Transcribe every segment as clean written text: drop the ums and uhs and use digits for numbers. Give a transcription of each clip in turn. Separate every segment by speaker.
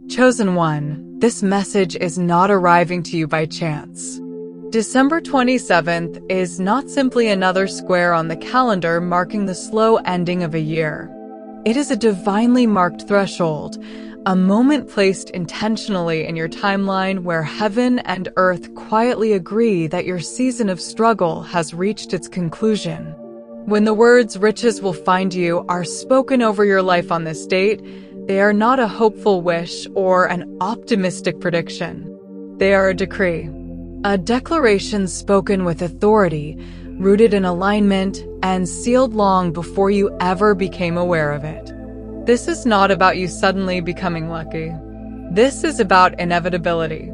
Speaker 1: Chosen one, this message is not arriving to you by chance. December 27th is not simply another square on the calendar marking the slow ending of a year. It is a divinely marked threshold, a moment placed intentionally in your timeline where heaven and earth quietly agree that your season of struggle has reached its conclusion. When the words "riches will find you" are spoken over your life on this date, they are not a hopeful wish or an optimistic prediction. They are a decree, a declaration spoken with authority, rooted in alignment, and sealed long before you ever became aware of it. This is not about you suddenly becoming lucky. This is about inevitability.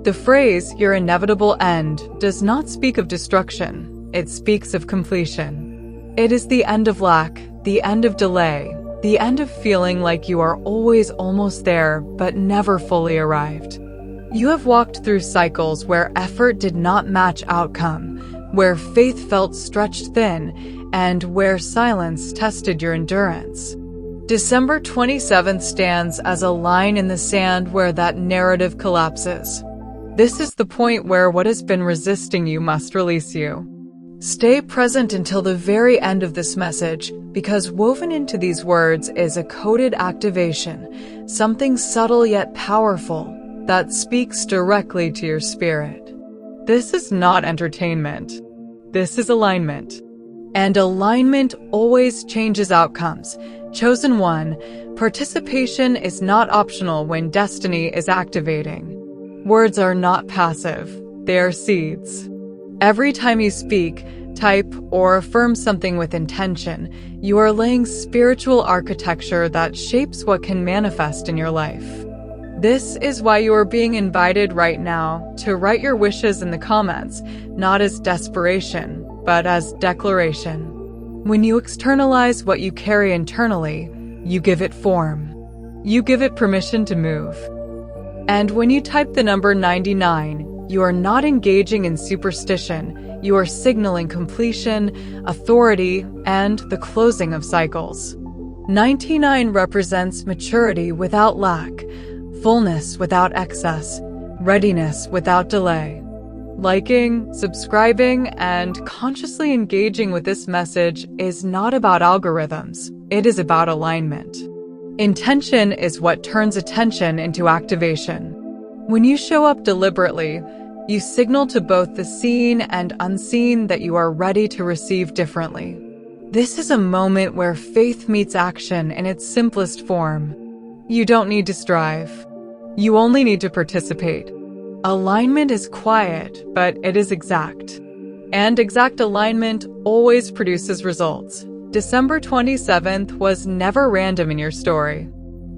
Speaker 1: The phrase, "your inevitable end," does not speak of destruction. It speaks of completion. It is the end of lack, the end of delay, the end of feeling like you are always almost there but never fully arrived. You have walked through cycles where effort did not match outcome, where faith felt stretched thin, and where silence tested your endurance. December 27th stands as a line in the sand where that narrative collapses. This is the point where what has been resisting you must release you. Stay present until the very end of this message, because woven into these words is a coded activation, something subtle yet powerful, that speaks directly to your spirit. This is not entertainment. This is alignment. And alignment always changes outcomes. Chosen one, participation is not optional when destiny is activating. Words are not passive. They are seeds. Every time you speak, type, or affirm something with intention, you are laying spiritual architecture that shapes what can manifest in your life. This is why you are being invited right now to write your wishes in the comments, not as desperation, but as declaration. When you externalize what you carry internally, you give it form. You give it permission to move. And when you type the number 99, you are not engaging in superstition. You are signaling completion, authority, and the closing of cycles. 99 represents maturity without lack, fullness without excess, readiness without delay. Liking, subscribing, and consciously engaging with this message is not about algorithms. It is about alignment. Intention is what turns attention into activation. When you show up deliberately, you signal to both the seen and unseen that you are ready to receive differently. This is a moment where faith meets action in its simplest form. You don't need to strive. You only need to participate. Alignment is quiet, but it is exact. And exact alignment always produces results. December 27th was never random in your story.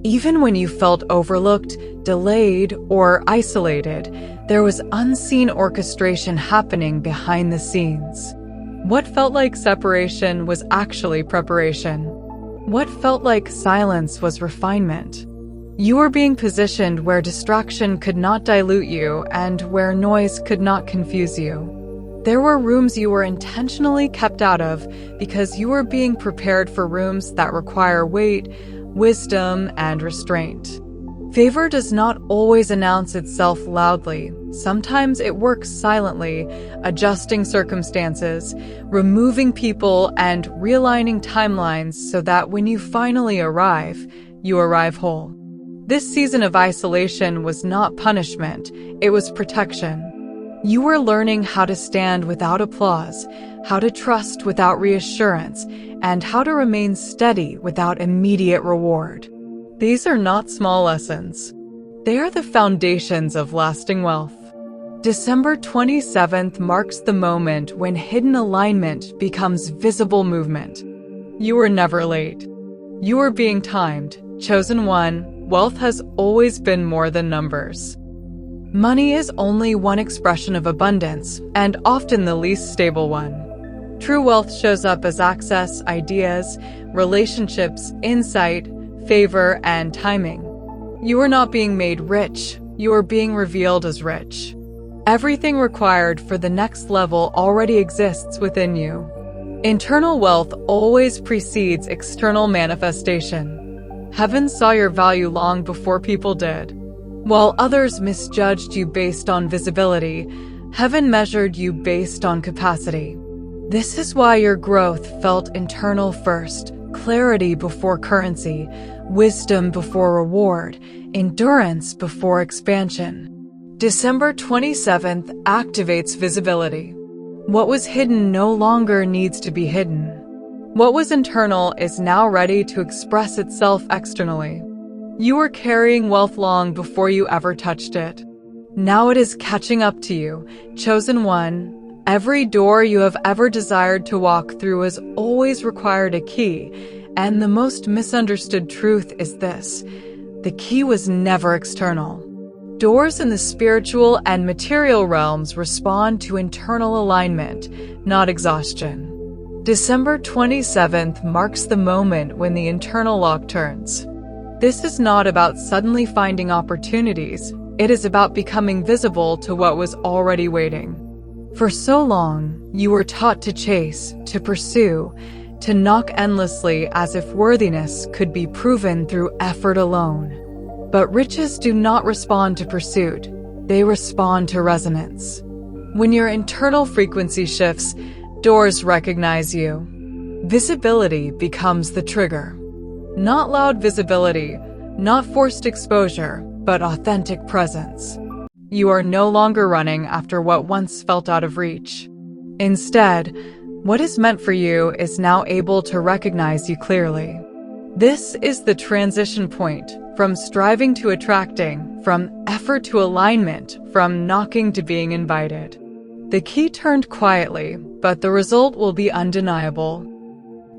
Speaker 1: Even when you felt overlooked, delayed, or isolated, there was unseen orchestration happening behind the scenes. What felt like separation was actually preparation. What felt like silence was refinement. You were being positioned where distraction could not dilute you and where noise could not confuse you. There were rooms you were intentionally kept out of because you were being prepared for rooms that require weight, wisdom, and restraint. Favor does not always announce itself loudly. Sometimes it works silently, adjusting circumstances, removing people, and realigning timelines so that when you finally arrive, you arrive whole. This season of isolation was not punishment, it was protection. You were learning how to stand without applause, how to trust without reassurance, and how to remain steady without immediate reward. These are not small lessons. They are the foundations of lasting wealth. December 27th marks the moment when hidden alignment becomes visible movement. You were never late. You were being timed. Chosen one, wealth has always been more than numbers. Money is only one expression of abundance, and often the least stable one. True wealth shows up as access, ideas, relationships, insight, favor, and timing. You are not being made rich, you are being revealed as rich. Everything required for the next level already exists within you. Internal wealth always precedes external manifestation. Heaven saw your value long before people did. While others misjudged you based on visibility, heaven measured you based on capacity. This is why your growth felt internal first, clarity before currency, wisdom before reward, endurance before expansion. December 27th activates visibility. What was hidden no longer needs to be hidden. What was internal is now ready to express itself externally. You were carrying wealth long before you ever touched it. Now it is catching up to you, chosen one. Every door you have ever desired to walk through has always required a key, and the most misunderstood truth is this: the key was never external. Doors in the spiritual and material realms respond to internal alignment, not exhaustion. December 27th marks the moment when the internal lock turns. This is not about suddenly finding opportunities. It is about becoming visible to what was already waiting. For so long, you were taught to chase, to pursue, to knock endlessly as if worthiness could be proven through effort alone. But riches do not respond to pursuit. They respond to resonance. When your internal frequency shifts, doors recognize you. Visibility becomes the trigger. Not loud visibility, not forced exposure, but authentic presence. You are no longer running after what once felt out of reach. Instead, what is meant for you is now able to recognize you clearly. This is the transition point, from striving to attracting, from effort to alignment, from knocking to being invited. The key turned quietly, but the result will be undeniable.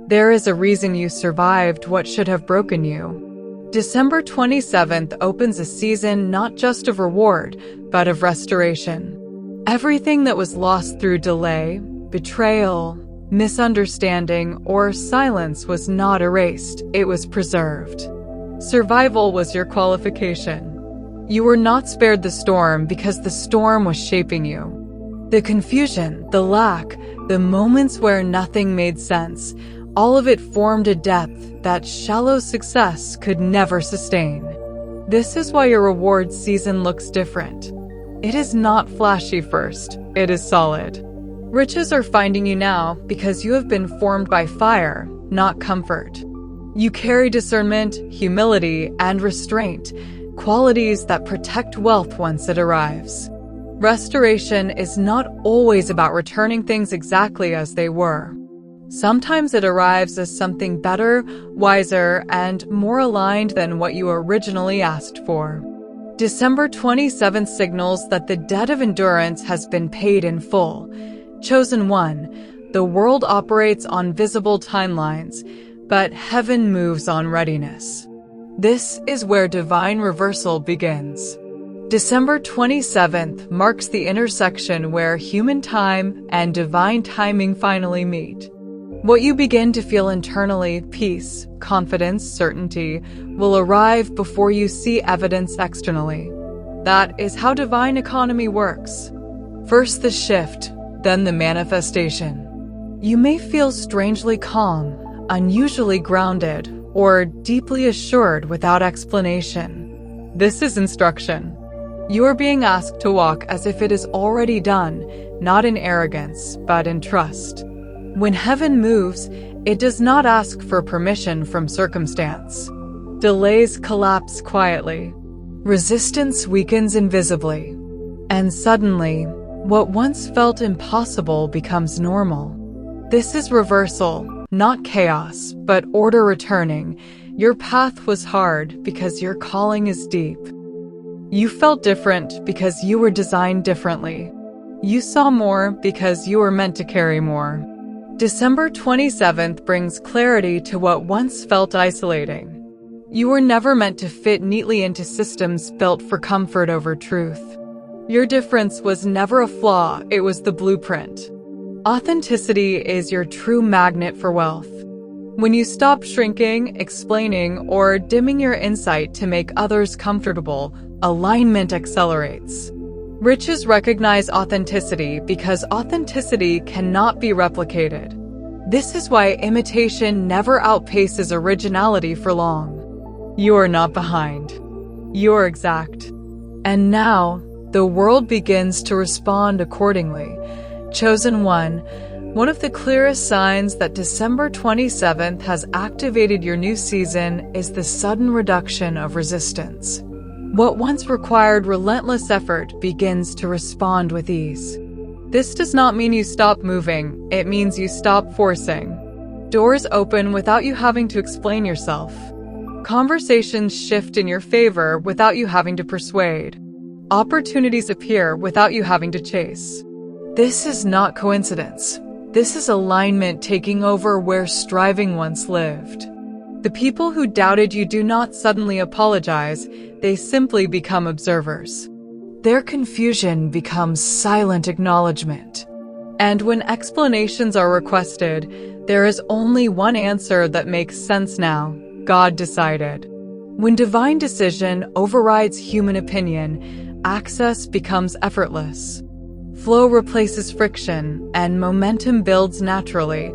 Speaker 1: There is a reason you survived what should have broken you. December 27th opens a season not just of reward, but of restoration. Everything that was lost through delay, betrayal, misunderstanding, or silence was not erased, it was preserved. Survival was your qualification. You were not spared the storm because the storm was shaping you. The confusion, the lack, the moments where nothing made sense, all of it formed a depth that shallow success could never sustain. This is why your reward season looks different. It is not flashy first, it is solid. Riches are finding you now because you have been formed by fire, not comfort. You carry discernment, humility, and restraint, qualities that protect wealth once it arrives. Restoration is not always about returning things exactly as they were. Sometimes it arrives as something better, wiser, and more aligned than what you originally asked for. December 27th signals that the debt of endurance has been paid in full. Chosen one, the world operates on visible timelines, but heaven moves on readiness. This is where divine reversal begins. December 27th marks the intersection where human time and divine timing finally meet. What you begin to feel internally, peace, confidence, certainty, will arrive before you see evidence externally. That is how divine economy works. First the shift, then the manifestation. You may feel strangely calm, unusually grounded, or deeply assured without explanation. This is instruction. You are being asked to walk as if it is already done, not in arrogance, but in trust. When heaven moves, it does not ask for permission from circumstance. Delays collapse quietly. Resistance weakens invisibly. And suddenly, what once felt impossible becomes normal. This is reversal, not chaos, but order returning. Your path was hard because your calling is deep. You felt different because you were designed differently. You saw more because you were meant to carry more. December 27th brings clarity to what once felt isolating. You were never meant to fit neatly into systems built for comfort over truth. Your difference was never a flaw, it was the blueprint. Authenticity is your true magnet for wealth. When you stop shrinking, explaining, or dimming your insight to make others comfortable, alignment accelerates. Riches recognize authenticity because authenticity cannot be replicated. This is why imitation never outpaces originality for long. You are not behind. You are exact. And now, the world begins to respond accordingly. Chosen one of the clearest signs that December 27th has activated your new season is the sudden reduction of resistance. What once required relentless effort begins to respond with ease. This does not mean you stop moving, it means you stop forcing. Doors open without you having to explain yourself. Conversations shift in your favor without you having to persuade. Opportunities appear without you having to chase. This is not coincidence. This is alignment taking over where striving once lived. The people who doubted you do not suddenly apologize, they simply become observers. Their confusion becomes silent acknowledgement. And when explanations are requested, there is only one answer that makes sense now: God decided. When divine decision overrides human opinion, access becomes effortless. Flow replaces friction, and momentum builds naturally.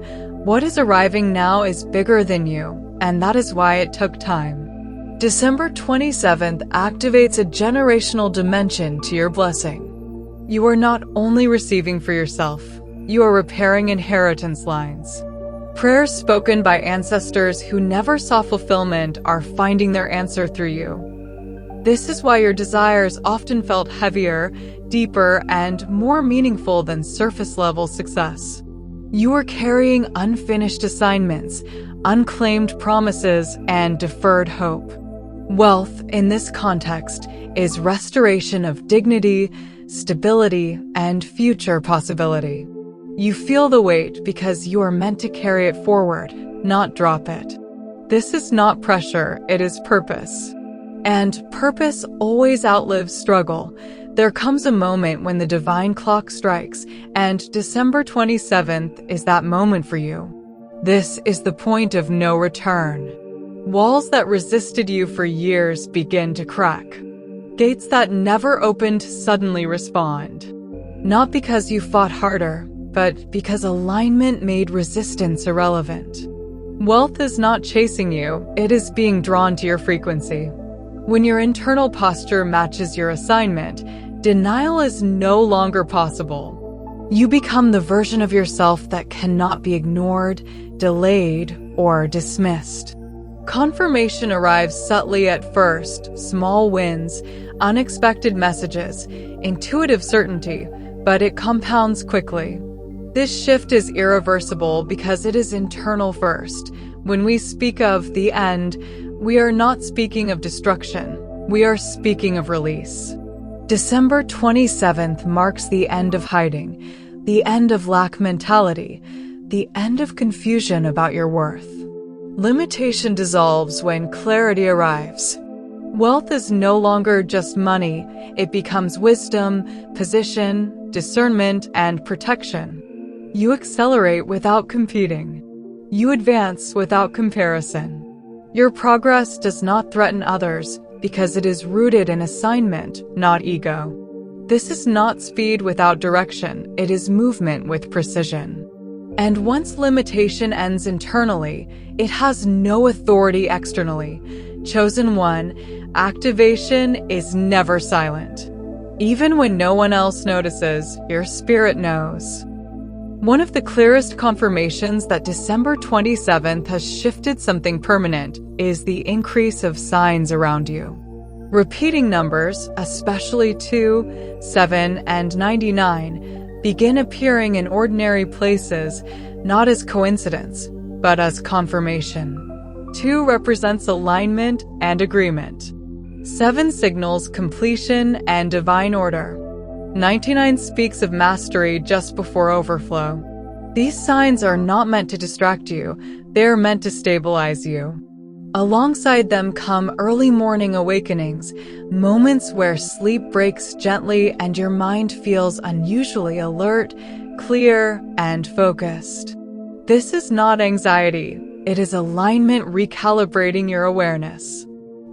Speaker 1: What is arriving now is bigger than you, and that is why it took time. December 27th activates a generational dimension to your blessing. You are not only receiving for yourself, you are repairing inheritance lines. Prayers spoken by ancestors who never saw fulfillment are finding their answer through you. This is why your desires often felt heavier, deeper, and more meaningful than surface-level success. You are carrying unfinished assignments, unclaimed promises, and deferred hope. Wealth, in this context, is restoration of dignity, stability, and future possibility. You feel the weight because you are meant to carry it forward, not drop it. This is not pressure, it is purpose. And purpose always outlives struggle. There comes a moment when the divine clock strikes, and December 27th is that moment for you. This is the point of no return. Walls that resisted you for years begin to crack. Gates that never opened suddenly respond. Not because you fought harder, but because alignment made resistance irrelevant. Wealth is not chasing you, it is being drawn to your frequency. When your internal posture matches your assignment, denial is no longer possible. You become the version of yourself that cannot be ignored, delayed, or dismissed. Confirmation arrives subtly at first: small wins, unexpected messages, intuitive certainty, but it compounds quickly. This shift is irreversible because it is internal first. When we speak of the end, we are not speaking of destruction, we are speaking of release. December 27th marks the end of hiding, the end of lack mentality, the end of confusion about your worth. Limitation dissolves when clarity arrives. Wealth is no longer just money, it becomes wisdom, position, discernment, and protection. You accelerate without competing. You advance without comparison. Your progress does not threaten others because it is rooted in assignment, not ego. This is not speed without direction, it is movement with precision. And once limitation ends internally, it has no authority externally. Chosen one, activation is never silent. Even when no one else notices, your spirit knows. One of the clearest confirmations that December 27th has shifted something permanent is the increase of signs around you. Repeating numbers, especially 2, 7, and 99, begin appearing in ordinary places, not as coincidence, but as confirmation. 2 represents alignment and agreement. 7 signals completion and divine order. 99 speaks of mastery just before overflow. These signs are not meant to distract you, they are meant to stabilize you. Alongside them come early morning awakenings, moments where sleep breaks gently and your mind feels unusually alert, clear, and focused. This is not anxiety, it is alignment recalibrating your awareness.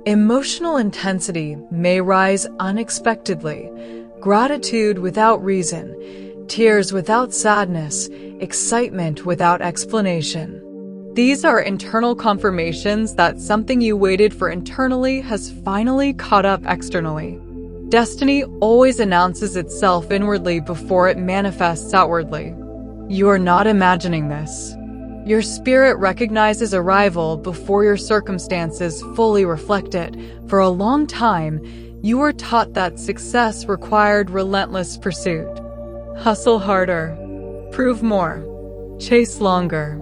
Speaker 1: Emotional intensity may rise unexpectedly. Gratitude without reason, tears without sadness, excitement without explanation. These are internal confirmations that something you waited for internally has finally caught up externally. Destiny always announces itself inwardly before it manifests outwardly. You are not imagining this. Your spirit recognizes arrival before your circumstances fully reflect it. For a long time, you were taught that success required relentless pursuit. Hustle harder, prove more, chase longer.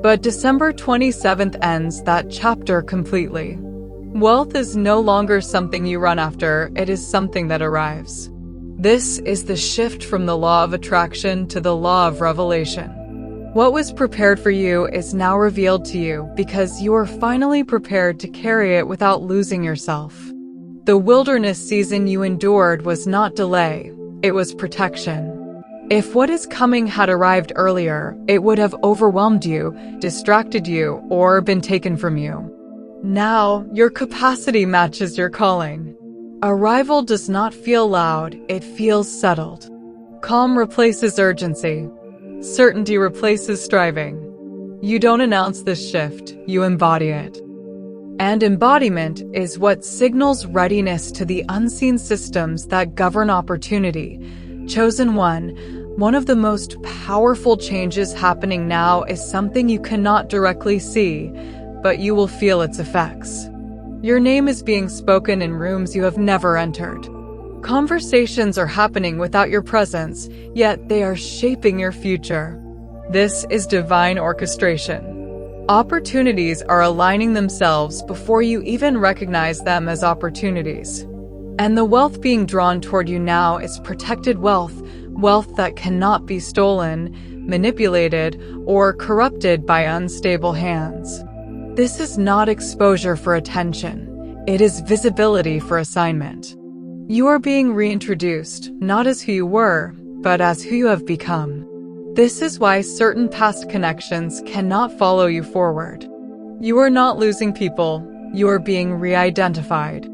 Speaker 1: But December 27th ends that chapter completely. Wealth is no longer something you run after, it is something that arrives. This is the shift from the law of attraction to the law of revelation. What was prepared for you is now revealed to you because you are finally prepared to carry it without losing yourself. The wilderness season you endured was not delay, it was protection. If what is coming had arrived earlier, it would have overwhelmed you, distracted you, or been taken from you. Now, your capacity matches your calling. Arrival does not feel loud, it feels settled. Calm replaces urgency. Certainty replaces striving. You don't announce this shift, you embody it. And embodiment is what signals readiness to the unseen systems that govern opportunity. Chosen one of the most powerful changes happening now is something you cannot directly see, but you will feel its effects. Your name is being spoken in rooms you have never entered. Conversations are happening without your presence, yet they are shaping your future. This is divine orchestration. Opportunities are aligning themselves before you even recognize them as opportunities. And the wealth being drawn toward you now is protected wealth, wealth that cannot be stolen, manipulated, or corrupted by unstable hands. This is not exposure for attention. It is visibility for assignment. You are being reintroduced, not as who you were, but as who you have become. This is why certain past connections cannot follow you forward. You are not losing people, you are being re-identified.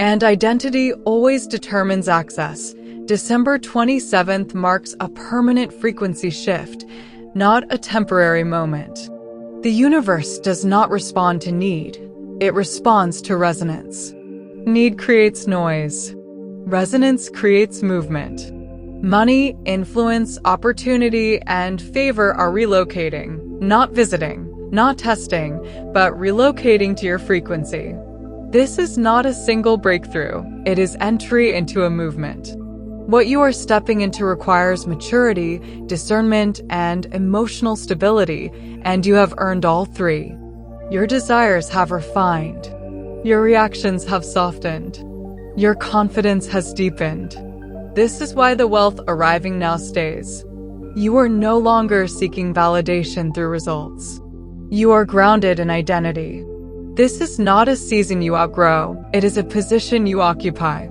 Speaker 1: And identity always determines access. December 27th marks a permanent frequency shift, not a temporary moment. The universe does not respond to need, it responds to resonance. Need creates noise. Resonance creates movement. Money, influence, opportunity, and favor are relocating, not visiting, not testing, but relocating to your frequency. This is not a single breakthrough, it is entry into a movement. What you are stepping into requires maturity, discernment, and emotional stability, and you have earned all three. Your desires have refined. Your reactions have softened. Your confidence has deepened. This is why the wealth arriving now stays. You are no longer seeking validation through results. You are grounded in identity. This is not a season you outgrow, it is a position you occupy.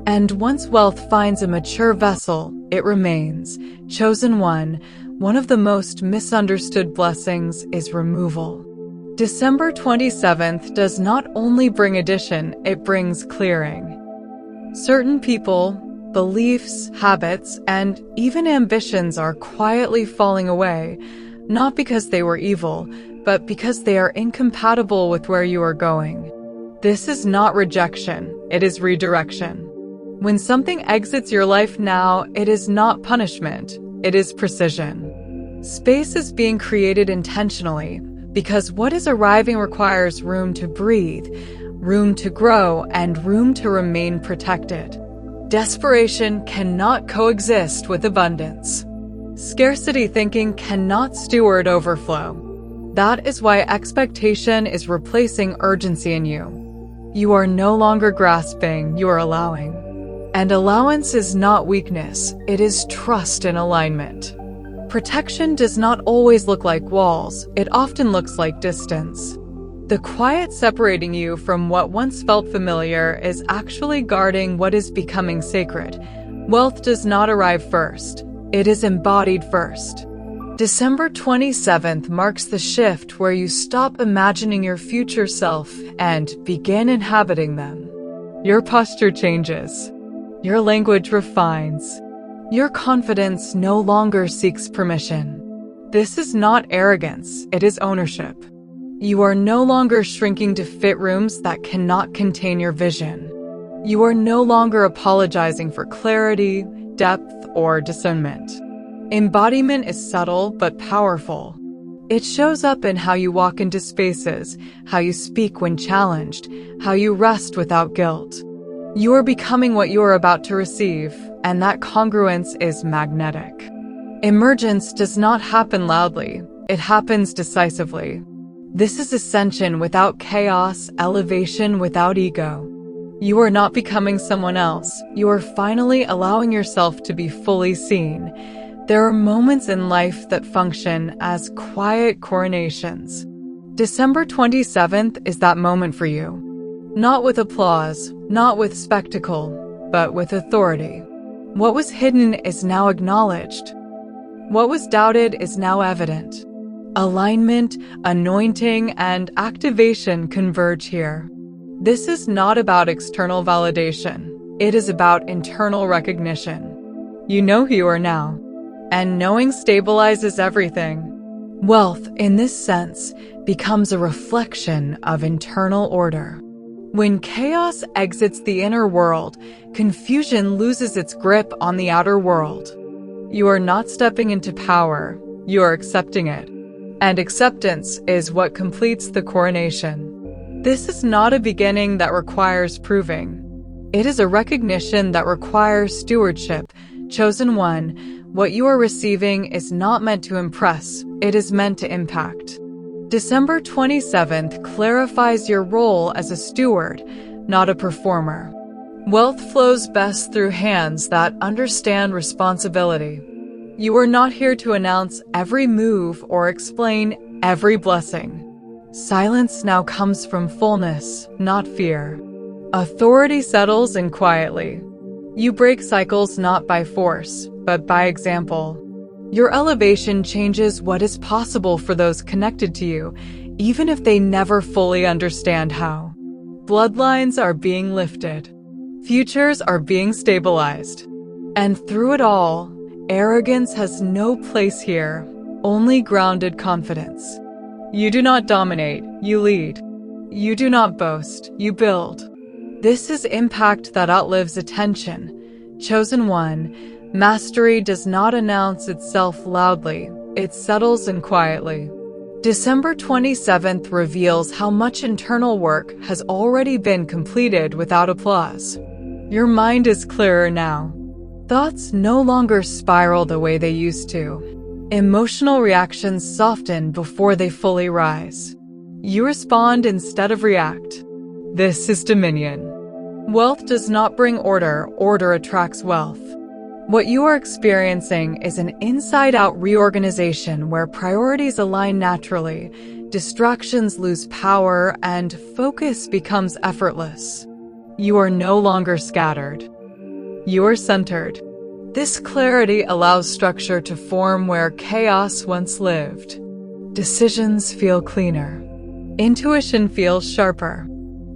Speaker 1: And once wealth finds a mature vessel, it remains. Chosen one of the most misunderstood blessings is removal. December 27th does not only bring addition, it brings clearing. Certain people, beliefs, habits, and even ambitions are quietly falling away, not because they were evil, but because they are incompatible with where you are going. This is not rejection, it is redirection. When something exits your life now, it is not punishment, it is precision. Space is being created intentionally, because what is arriving requires room to breathe, room to grow, and room to remain protected. Desperation cannot coexist with abundance. Scarcity thinking cannot steward overflow. That is why expectation is replacing urgency in you. You are no longer grasping, you are allowing. And allowance is not weakness, it is trust in alignment. Protection does not always look like walls, it often looks like distance. The quiet separating you from what once felt familiar is actually guarding what is becoming sacred. Wealth does not arrive first, it is embodied first. December 27th marks the shift where you stop imagining your future self and begin inhabiting them. Your posture changes. Your language refines. Your confidence no longer seeks permission. This is not arrogance, it is ownership. You are no longer shrinking to fit rooms that cannot contain your vision. You are no longer apologizing for clarity, depth, or discernment. Embodiment is subtle but powerful. It shows up in how you walk into spaces, how you speak when challenged, how you rest without guilt. You are becoming what you are about to receive, and that congruence is magnetic. Emergence does not happen loudly, it happens decisively. This is ascension without chaos, elevation without ego. You are not becoming someone else, you are finally allowing yourself to be fully seen. There are moments in life that function as quiet coronations. December 27th is that moment for you. Not with applause, not with spectacle, but with authority. What was hidden is now acknowledged. What was doubted is now evident. Alignment, anointing, and activation converge here. This is not about external validation. It is about internal recognition. You know who you are now. And knowing stabilizes everything. Wealth, in this sense, becomes a reflection of internal order. When chaos exits the inner world, confusion loses its grip on the outer world. You are not stepping into power, you are accepting it. And acceptance is what completes the coronation. This is not a beginning that requires proving. It is a recognition that requires stewardship. Chosen one, what you are receiving is not meant to impress, it is meant to impact. December 27th clarifies your role as a steward, not a performer. Wealth flows best through hands that understand responsibility. You are not here to announce every move or explain every blessing. Silence now comes from fullness, not fear. Authority settles in quietly. You break cycles not by force, but by example. Your elevation changes what is possible for those connected to you, even if they never fully understand how. Bloodlines are being lifted. Futures are being stabilized. And through it all, arrogance has no place here, only grounded confidence. You do not dominate, you lead. You do not boast, you build. This is impact that outlives attention. Chosen one, mastery does not announce itself loudly, it settles in quietly. December 27th reveals how much internal work has already been completed without applause. Your mind is clearer now. Thoughts no longer spiral the way they used to. Emotional reactions soften before they fully rise. You respond instead of react. This is dominion. Wealth does not bring order, order attracts wealth. What you are experiencing is an inside-out reorganization where priorities align naturally, distractions lose power, and focus becomes effortless. You are no longer scattered. You are centered. This clarity allows structure to form where chaos once lived. Decisions feel cleaner. Intuition feels sharper.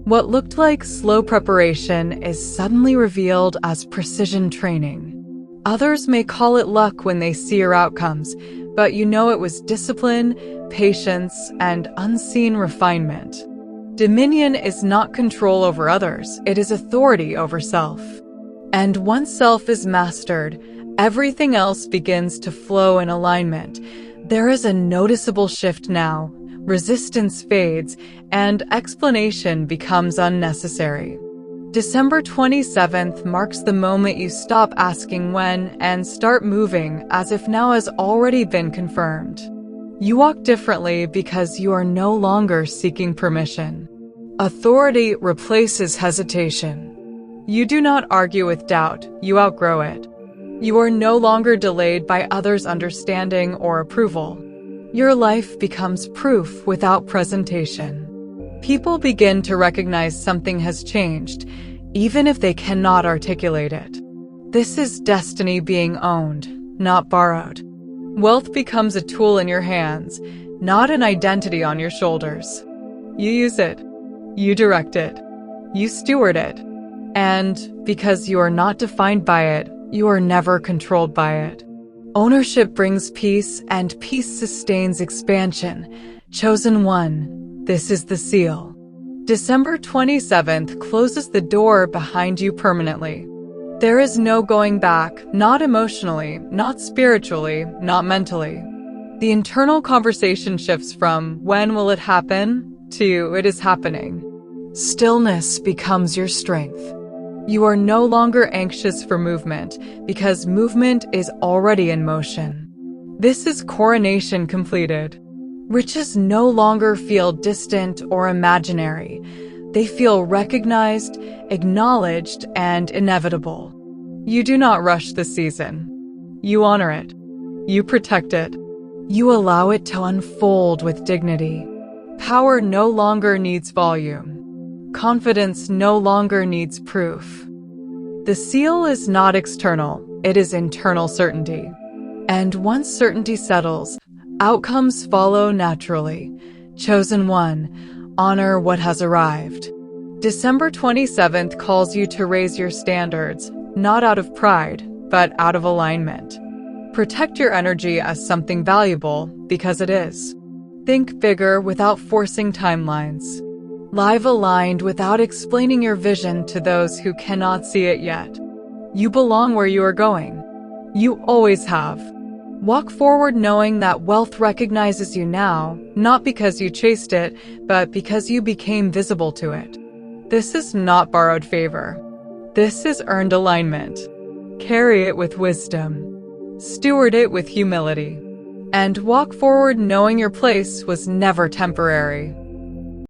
Speaker 1: What looked like slow preparation is suddenly revealed as precision training. Others may call it luck when they see your outcomes, but you know it was discipline, patience, and unseen refinement. Dominion is not control over others, it is authority over self. And once self is mastered, everything else begins to flow in alignment. There is a noticeable shift now. Resistance fades, and explanation becomes unnecessary. December 27th marks the moment you stop asking when and start moving as if now has already been confirmed. You walk differently because you are no longer seeking permission. Authority replaces hesitation. You do not argue with doubt, you outgrow it. You are no longer delayed by others' understanding or approval. Your life becomes proof without presentation. People begin to recognize something has changed, even if they cannot articulate it. This is destiny being owned, not borrowed. Wealth becomes a tool in your hands, not an identity on your shoulders. You use it. You direct it. You steward it. And because you are not defined by it, you are never controlled by it. Ownership brings peace, and peace sustains expansion. Chosen one, This is the seal. December 27th closes the door behind you permanently. There is no going back, not emotionally, not spiritually, not mentally. The internal conversation shifts from when will it happen to it is happening. Stillness becomes your strength. You are no longer anxious for movement because movement is already in motion. This is coronation completed. Riches no longer feel distant or imaginary. They feel recognized, acknowledged, and inevitable. You do not rush the season. You honor it. You protect it. You allow it to unfold with dignity. Power no longer needs volume. Confidence no longer needs proof. The seal is not external, it is internal certainty. And once certainty settles, outcomes follow naturally. Chosen one, honor what has arrived. December 27th calls you to raise your standards, not out of pride, but out of alignment. Protect your energy as something valuable, because it is. Think bigger without forcing timelines. Live aligned without explaining your vision to those who cannot see it yet. You belong where you are going. You always have. Walk forward knowing that wealth recognizes you now, not because you chased it, but because you became visible to it. This is not borrowed favor. This is earned alignment. Carry it with wisdom. Steward it with humility. And walk forward knowing your place was never temporary.